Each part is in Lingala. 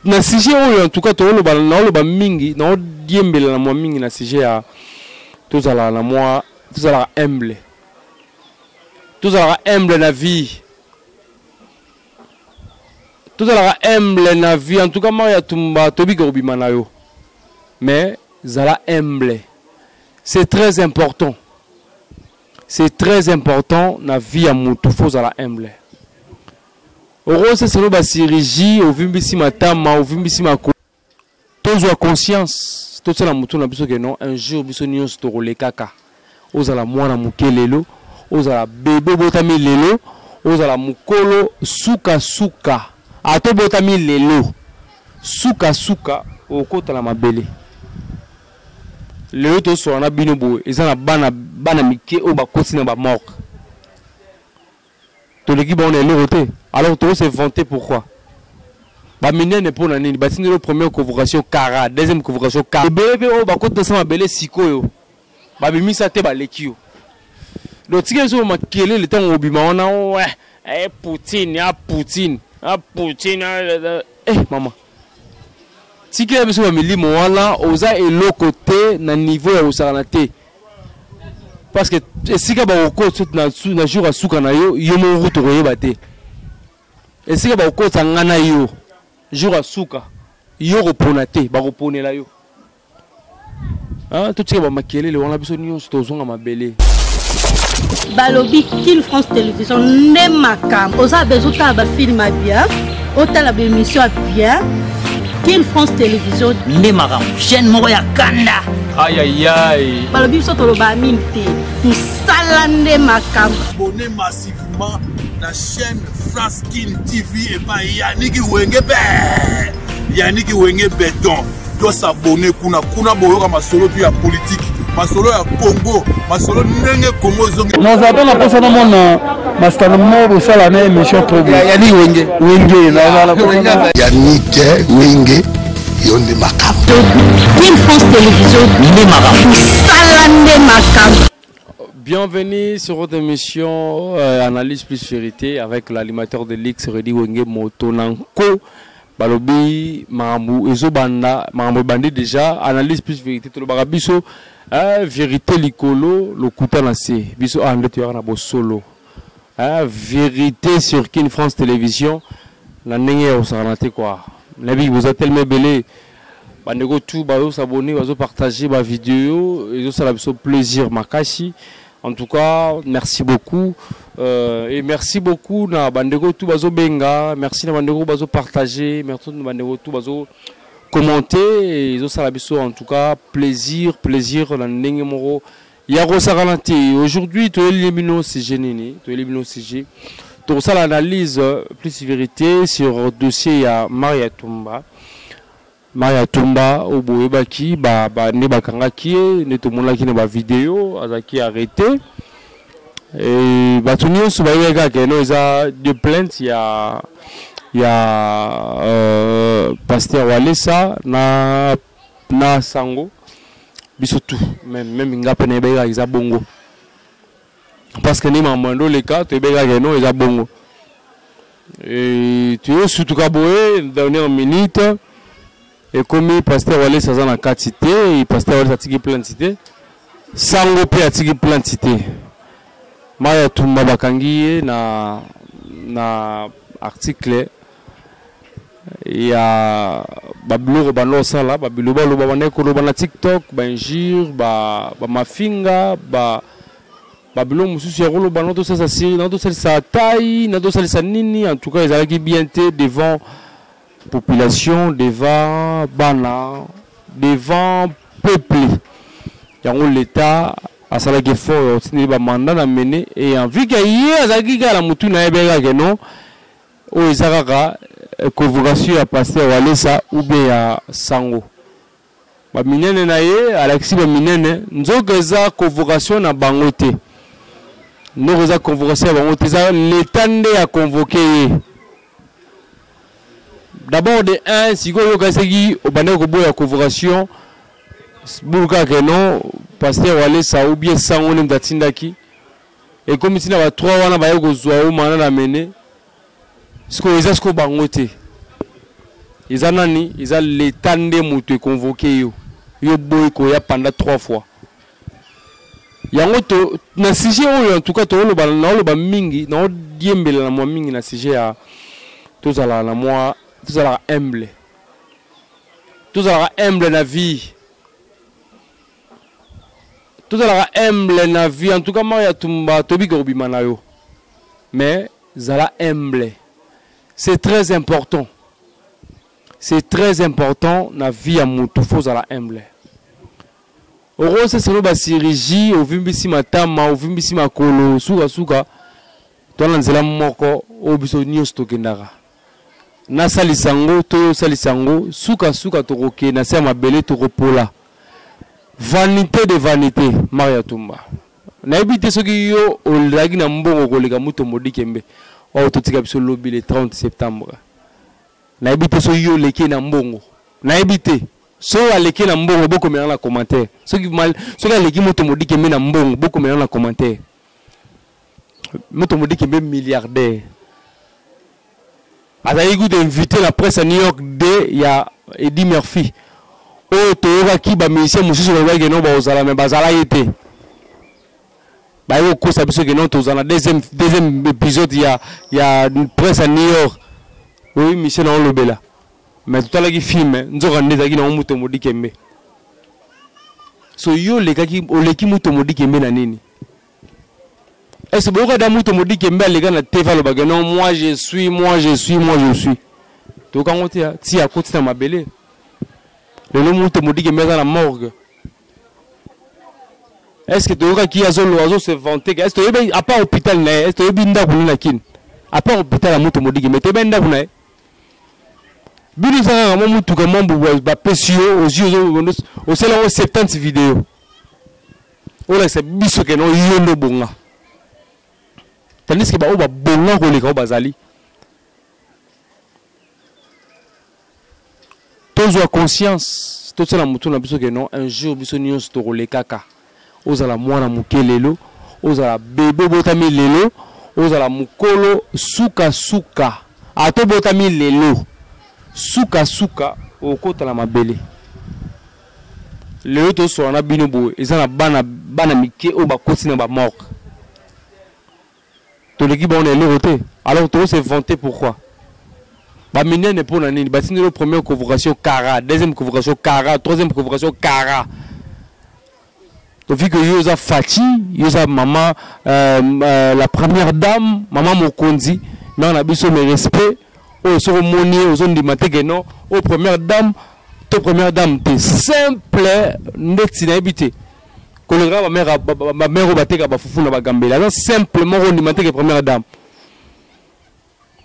Na sujet en tout cas to lo ba mingi na diembela na moi mingi na sujet ya tozala na moi tozala humble na vie tozala humble na vie en tout cas Maria Tumba tobi ko bima na yo mais zala humble c'est très important na vie ya mutu faut zala humble. Orosa c'est ba chirurgie au vimbisi matama au vimbisi mako tozwa conscience tozala mutu na biso que non un jour biso nyonso to role kaka ozala mwana mukelelo ozala bebe botami lelo ozala mukolo suka ato botami lelo suka okota na mabele lelo to so na bino boye ezana bana mike o ba koti na ba mort to l'équipe on est l'autre. Alors tout s'est vanté pourquoi? Ba minene pour nani ba tini le première convocation Kara, deuxième convocation Kara. Bébé o ba côté sama belé sikoyo. Ba bimisa te ba lekio. Donc tike so makele le temps obima ona ouais, Poutine, maman. Tike biso ba milimo wala oza elo côté na niveau ya osaranate. Parce que si ka ba okot na jour asuka na yo mo route royeba te. Et si ba okot ngana yo jour asuka yo repona te ba reponela yo. Ah tout ce ba makele le wana biso nyonso tozonga mabele. Balobi Kin France Télévision ne makam oza bezuta ba film bien otala ba émission bien Kin France Télévision ne makam chaîne moko ya kanda. Aïe. Balobi biso to ba minte musalande makam. Abonnez massivement la chaîne France Kin TV et pas Yannick Wenge Béton. Doit s'abonner kuna boyoka masolo puis ya politique. Masolo ya Congo, masolo ndenge Congo zongi. Nous avons la personne mon master mo sala na émission programme. Yannick Wenge na Yannick Wenge yonde makam. Kin France Télévision ne makam. Musalande makam. Bienvenue sur votre émission Analyse plus vérité avec l'animateur de l'X Redi Wenge Motonanko Balobi Marambu Ezobanda Marambu Bandi déjà Analyse plus vérité tout le barabiso vérité likolo le kutanase biso ande tu na bo solo vérité sur Kin France Télévision na ndenge osanate quoi nabi vous a tellement belé bandeko tout bazo s'abonner bazo partager ma vidéo et ça la biso plaisir makashi. En tout cas, merci beaucoup. Et merci beaucoup na bandeko tout bazo benga, merci na bandeko bazo partager, merci na bandeko tout bazo commenter et ça la biso en tout cas plaisir na ndenge moro. Ya rosaranté. Aujourd'hui, to elimino CG nini, to elimino CG. To ça l'analyse plus vérité sur dossier ya Maria au boyebaki ba ne bakangaki ne to monaki ne ba vidéo azaki arrêté et ba tunio so ba yega ke no isa de plainte ya pasteur Walesa na sango biso tout même ngape ne bega isa bongo parce que ni mamando le cas te bega ke no isa bongo et tu es surtout ka boye dernière minute. Et comme pasteur Wale Sazan a quantité, et pasteur Wale Satigi plantité, Sango pe atigi plantité. Maya Tumba Bakangi na article il y a Bablo Bano Sala, Babilo Balo Babaneko Lobana TikTok, Banjir, Mafinga, Babylon Moussus Yaro Bano tout ça série, dans tout ça sa taille, dans tout ça sa nini, en tout cas ils allaient bien devant population, devant bana, devant peuple. Il y a l'État à Salagé fort, il y a un mandat à mener et en vu qu'il y a la moutou na ebega que non, ou izaraka convocation à pasteur Walesa ou bien à Sango. Ba minene na ye, Alexis ba minene, nzogeza convocation na bangote. Nzogeza convocation na bangote, l'État ndé a convoqué. D'abord de 1 si go yo kasegi obane ko boya convocation buruka que non pasteur Walesa ou bien Sango mtatindaki et comme si na ba 3 wana ba yo ko zwa o mana na mene ce que les esco bangote Ils ont l'état de moto convoqué yo. Yo boy ko ya pendant 3 fois. Yango to na sujet en tout cas to lo ba mingi na diembela na mo mingi na sujet ya tozala na moi tozala humble. Tozala humble na vie. Tozala humble na vie en tout cas Maria Tumba tobi ko bimana yo. Mais zala humble. C'est très important. C'est très important na vie à mutu faut zala humble. Oro c'est solo ba chirurgie au vimbisi matama au vimbisi makolo suka to na nzela moko o biso nyos to kendaka. Na salisango to salisango suka to roke na se mabele to repola. Vanité de vanité Maria Tumba. Na ebite soki yo olagi na mbongo koleka muto modikembe. O to tika biso lobby le 30 septembre. Na ebite so yo leki na mbongo. Na ebite so aleki na mbongo boko mena na commentaire. Soki aleki muto modikembe na mbongo boko mena na commentaire. Muto modikembe milliardaire. Azali goût d'inviter la presse à New York il y a Eddie Murphy. Oh, toyoka ki ba musicien mususu ba ke no ba ozala me bazala yete. Ba yo ko sabiso ke no tozala deuxième épisode il y a une presse à New York. Oui, Michel on lobela. Mais tout à l'heure qui filme nzoka ndeza ki na muto modikembe. So yo le kaki oleki muto modikembe na nini? Est-ce que beaucoup d'amour te me dit que les gars na TV le bagage non moi je suis. Donc quand on ti à côté de ma belle. Le nom te me dit que mais dans la morgue. Est-ce que tu vois qui a l'oiseau se vanter est-ce que à part hôpital na est-ce que binda pour na kin. À part hôpital amour te me dit que mais te binda pour na. Bini ça mon mutu que mon ba pesio aux yeux au selon 70 vidéos. Ola c'est biso que non yondo bonga. Tandis que ba bonga ko leka bazali. Tous ont conscience, tout ça la mutu na biso que non un jour biso nyos to lekaka. Ozala mwana mukelelo, ozala bebe botami lelo, ozala mukolo suka. Ato botami lelo. Suka okota la mabele. Lelo to so na bino boy, ezana bana mike o ba koti na ba mort. To l'équipe on est l'autre. Alors tout c'est vanté pourquoi? Ba mine ne pour nani, ba tini le première convocation Kara, deuxième convocation Kara, troisième convocation Kara. Donc vu que yosa Fati, yosa maman la première dame, maman Mokonzi, mais on a besoin de respect au cérémonie aux zones du matin que non, aux premières dames, t'es simple net habité. Kolera ma mère au bateka ba fufu na ba gambela non simplement on dimante que première dame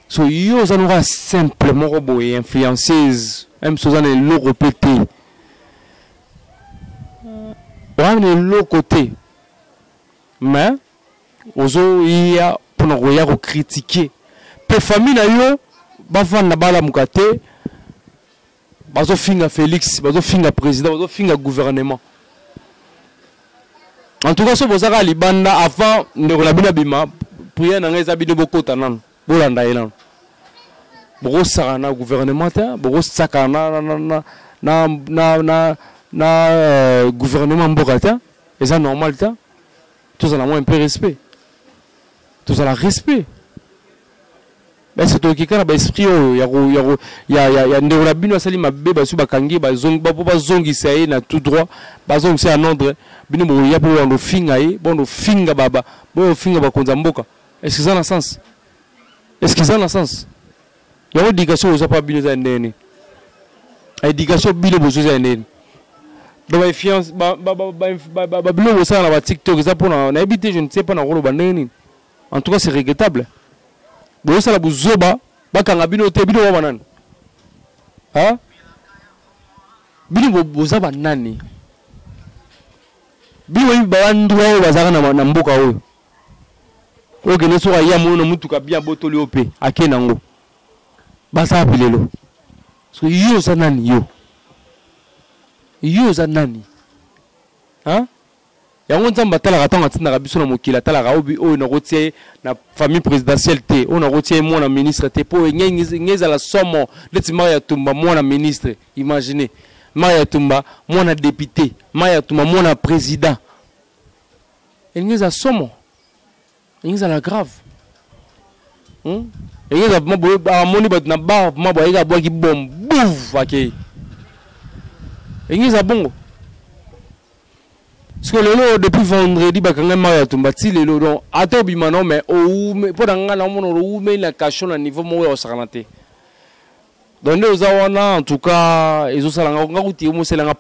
so yo ça nous simplement robo et influenceuse même Suzanne est l'eau répété on est l'autre côté mais ozo ya pour nous regarder critiquer pe famille na yo ba vanda bala mukate bazo finga Félix bazo finga président bazo finga gouvernement. En tout cas, si vous avez libanda avant de la bima, prière n'a pas été beaucoup de temps. Bolanda elan. Beaucoup sarana gouvernement, beaucoup sakana na gouvernement bokata. Et ça normal ta. Tout ça n'a moins un peu respect. Tout ça la respect. Mais c'est toi qui kana ba esprit ya ndela bino sali mabe ba su bakangi ba zongi saye na tout droit ba zongi c'est en ordre bino bo ya bo ndo finga yi bon finga baba bo finga ba konza mboka est-ce que ça a sens ya éducation aux pas bino za ndeni éducation bino bo za ndeni ba influence ba bino ça na ba TikTok ça pour na habiter je ne sais pas na rolo ba ndeni en tout cas c'est regrettable. Bon ça la buzoba bakanga bino te bino wa nani ha bino bozaba nani bino ba ndwa bazaka na mboka oyo oge ne so ya mono mutuka bien botoli ope akenango basa bilelo so yo za nani yo za nani ha yango nzamba talaka tanga tinaka biso na mokila talaka obi oyo na rotie na famille présidentielle te oyo na rotie mwana ministre te po ngeza la somo leti Maria Tumba mwana ministre imaginez Maria Tumba mwana député Maria Tumba mwana président ngeza somo ngeza la grave ngeza mabo amoni bat na ba mabo ega bwa ki bom bouf akei ngeza bongo. Parce que lelo depuis vendredi bakanga Maria Tumba ti lelo donc atobi manon mais pour nga na mono oume la cachon na niveau mo ya sakanate. Donc les awana en tout cas ezo salanga ngakuti mo selanga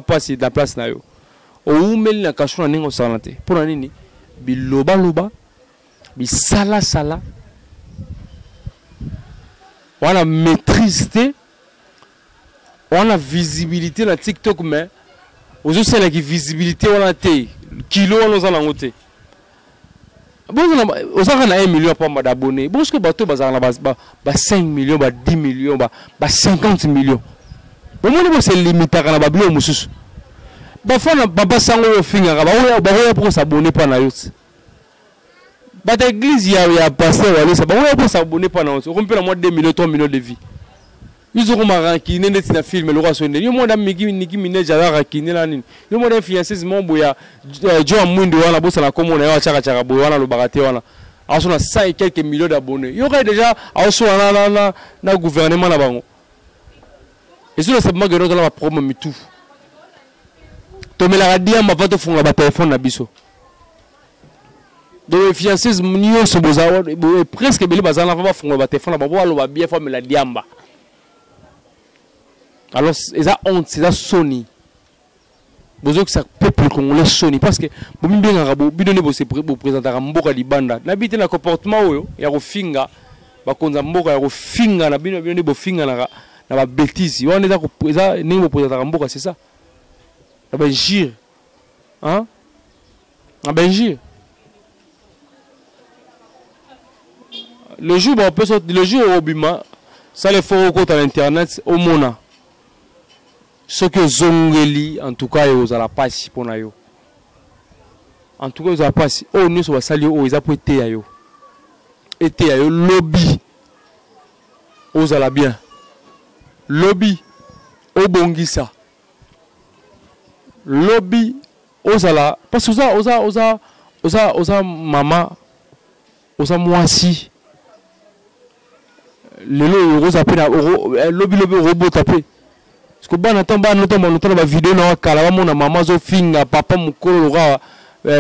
passer da place na yo. Oume la cachon na ningo sakanate. Pour nini biloba loba bi sala sala. On a maîtrise, on a visibilité na TikTok mais aujourd'hui c'est la visibilité on a té kilo on a langoté bon on a 1 million pas d'abonnés bon ce que bateau bazar ba 5 millions ba 10 millions ba 50 millions bon moi c'est limité kana ba bilo mususu ba fona baba sango yo finga ba ya pour s'abonner pas na yote ba l'église ya pasteur wala ça ba ya pour s'abonner pas na yote on peut la moins 2 millions 3 millions de vies. Ils ont remarqué qu'il y a un film, le roi sonné. Il y a un Nicki Minaj qui est là. Il y a un fiancé, John Mundo, la bourse à la commune, la Chaka, le baraté. On a 100 et quelques millions d'abonnés. Il y aurait déjà un gouvernement là-bas. Et c'est simplement que nous avons un problème. Tu me l'as dit, on va te faire un téléphone à Bisso. Donc les fiancés, nous sommes presque belés, on va faire un téléphone là-bas. On va bien faire la diamba. Alors, c'est ça honte, c'est ça Sony. Vous avez que ça peuple congolais Sony parce que vous bien ngabo bidone bo se présenter mboka libanda. N'habite na comportement oyo ya kofinga ba konza mboka ya kofinga na bidone bo finga na ba bêtise. On est ko ça ni bo présenter mboka c'est ça. Na ben gire. Hein? Na ben gire. Le jour on peut sortir le jour au bima ça les faut compte à l'internet au mona. Ce que zongeli en tout cas ils ont la passe pour nayo. En tout cas ils ont la passe. Oh nous sommes salués oh ils ont été ayo. Été ayo lobby. Aux ala bien. Lobby au bongisa. Lobby aux ala parce que osa maman osa moisi. Le rose appelle lobby robot tapé. Parce que bon attends la vidéo na kala mona maman zo finga papa mukolo ra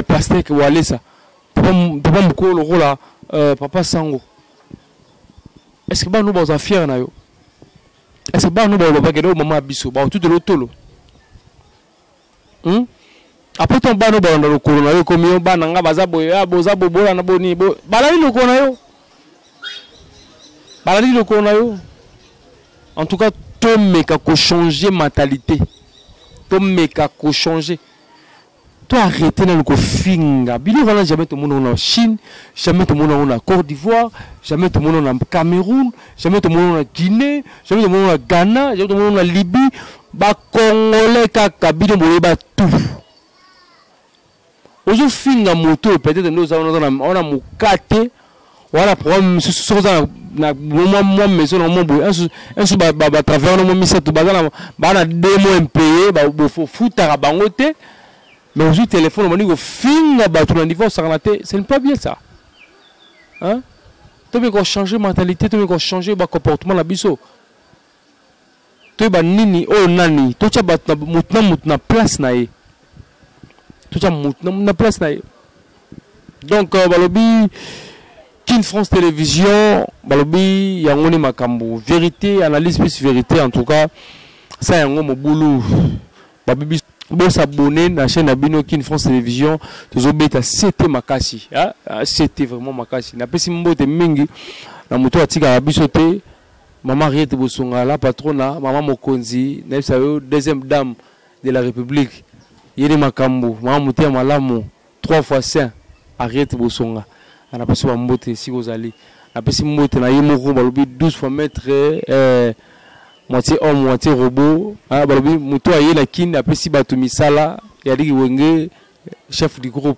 plastique wale ça papa mukolo la papa sango. Est-ce que ba nous ba fier na yo? Est-ce que ba nous ba ba kedo maman biso ba tout de l'otolo? Après ton ba nous ba na lokolo na yo komi ba na nga baza boya boza bobola na boni bo balali lokolo na yo. Balali lokolo na yo. En tout cas tout meka ko changer mentalité. Tout meka ko changer. Toi arrêter na ko finga. Bino wana jamais tout le monde en Chine, jamais tout le monde en Côte d'Ivoire, jamais tout le monde en Cameroun, jamais tout le monde en Guinée, jamais tout le monde en Ghana, jamais tout le monde en Libye, ba congolais kaka bino boyeba tout. Ozo finga moto peut-être nous on a mukate voilà problème sur na moi maison na mombo un sou ba travers na misa to bazana ba na demo impayé ba faut futa bango te mais aujourd'hui téléphone on dit ko finga ba tout na niveau sangalate c'est pas bien ça hein to be ko changer mentalité to be ko changer ba comportement na biso to ba nini o nani to cha ba mutna place na ye to cha mutna place na ye donc balobi King France Télévision, balobi yangoni makambo vérité analyse plus vérité en tout cas ça yango mo boulou babibi bo s'abonner na chaîne Abino King France Télévision tozobeta c'était makasi hein c'était vraiment makasi na pesi mbote mingi na moto atika na biso te maman Riette Bosonga la patrona maman Mokonzi na sayo deuxième dame de la République yene makambo maman Mutia Malamu 3 fois saint Riette Bosonga on a passé un mbote si vous allez on a passé un mbote na yemoko balobi 12 fois mètre moitié homme moitié robot ah balobi muto aye la kin a passé bato misala ya diki wenge chef du groupe.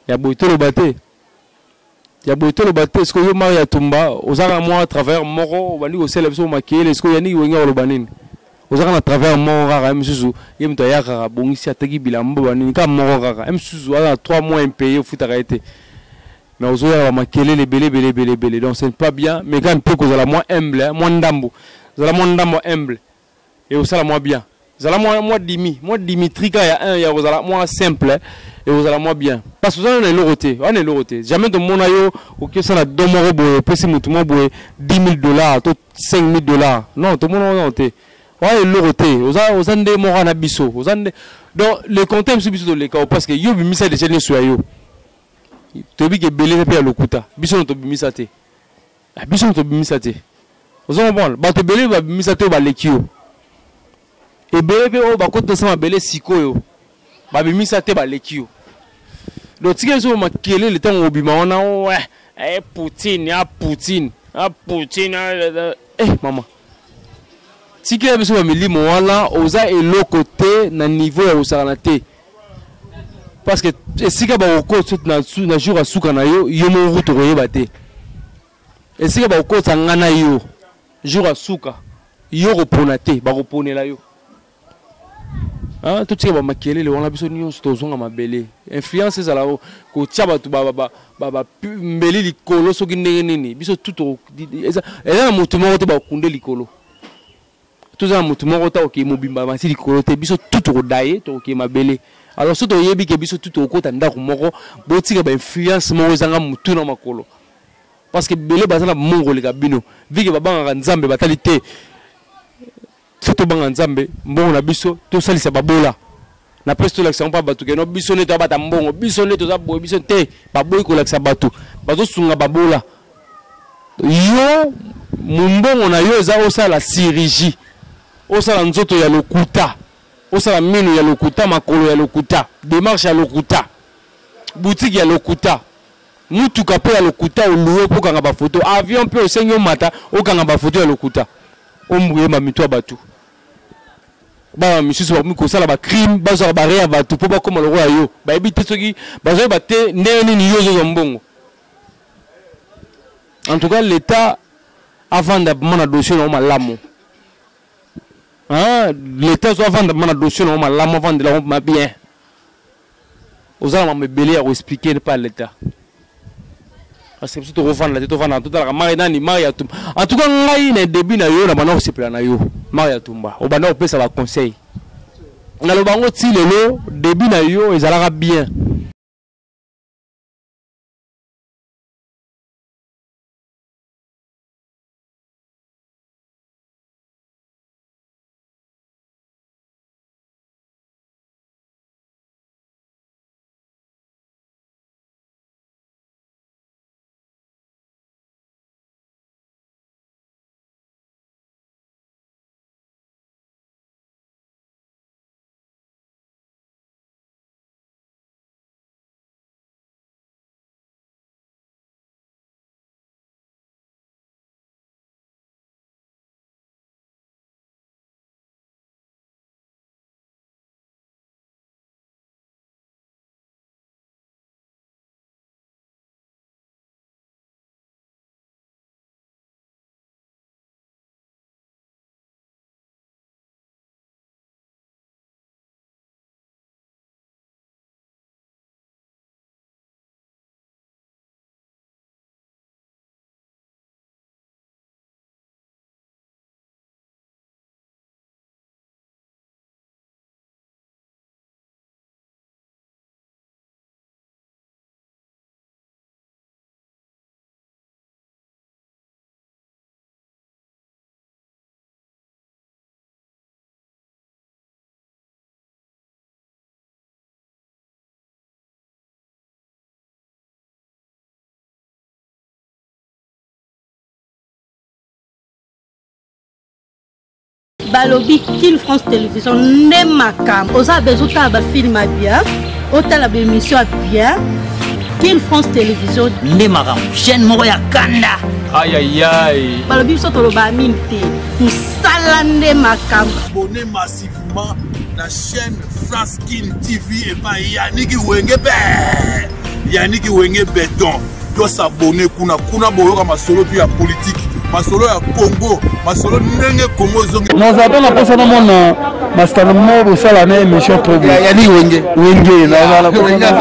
Il y a Boito le Baté. Il y a Boito le Baté. Est-ce que vous Maria Tumba, aux arts moi à travers Moro, Bani au célèbre sur Maké, est-ce que Yannick Wenga au Banin? Aux arts à travers Moro, Msuzu, Yemtoyaka, Bongissi, Atagi Bilambo, Banika Moro, Msuzu, 3 mois impayés au foot arrêté. Mais aux arts à Maké, les belés. Donc c'est pas bien, mais quand un peu que vous avez moins humble, moins d'ambo. Vous avez moins d'ambo humble. Et vous avez moins bien. Vous allez moi Dimitri, quand il y a un, il y a vous allez moi simple et vous allez moi bien. Parce que vous avez on est l'oroté. Jamais de mon ayo ou que ça la domoro boye, pesi mutumo boye $10,000, tout $5,000. Non, tout le monde non té. Ouais, l'oroté. Vous avez des morts en abisso. Vous avez donc le contexte c'est biso de l'écart parce que yo bimisa de chez sur yo. To bi ke belé pe lokuta. Biso to bimisa té. Biso to bimisa té. Vous avez bon, ba to belé ba bimisa té ba lekio. Et bébé oh bah quand ça m'a belé sikoyo bah bimisa te ba lekio donc si quelqu'un m'a kelé le temps au bima on a ouais Poutine maman si quelqu'un m'a mis mo wala oza et l'autre côté na niveau ya osaranate parce que si ka ba ko na jour asuka na yo mo route royeba te et si ka ba ko ngana yo jour asuka yo reponate ba reponela yo. Tout ce qui est maquillé, on a besoin de nous, c'est aux ma belle. Influence, c'est là où tu as les colos, ce qui n'est pas tout. Et là, mon tour, tu vas couler les colos. Tout ça, mon tour, tu vas mobile, les colos, tu vas tout rodailler, tu vas ma belle. Alors, ce que tu as dit, c'est tout au côté d'un moro, tu as influence, moi, je vais tout dans ma colo. Parce que belle, c'est un mongol, les bino. Vu que Baba a un zambe, batalité. Surtout banga nzambe mbongo na biso to salisa babola na presto l'accent pas batu ke no biso ne to bata mbongo biso ne to za boy biso te baboy ko l'accent batu bazo sunga babola yo mumbongo na yo za osala siriji osala nzoto ya lokuta osala minu ya lokuta makolo ya lokuta démarche ya lokuta boutique ya lokuta mutuka pe ya lokuta oluwe po kanga ba photo avion pe osenyo mata o kanga ba photo ya lokuta ombuye ma mitwa batu ba misusu ba miko sala ba crime ba zo ba rea batu po ba koma loko yo ba ebite soki ba zo ba te ndeni ni yo zo mbongo. En tout cas l'état avant de mana dossier no malamu l'état zo avant de mana dossier no malamu avant de la ma bien aux gens me belé à expliquer pas l'état. Parce que tout refond la tête refond tout la Maria ni Maria Tumba. En tout cas ngai na début na yo na bana se plan na yo Maria Tumba. O bana opesa ba conseil. Na lo bango ti lelo début na yo ezalaka bien. Balobi Kill France Télévision ne makam oza bezuta ba film bien otala ba émission bien Kill France Télévision ne makam chaîne moko ya kanda aïe Balobi so to lo ba minte musala ne makam abonnez massivement la chaîne France King TV et pas Yannick Wenge Yannick Wenge Béton. Doit s'abonner kuna boyoka masolo puis ya politique masolo ya Congo masolo ndenge Congo zongi non ça pas la personne mon master mo bosala na émission pro Yannick Wenge na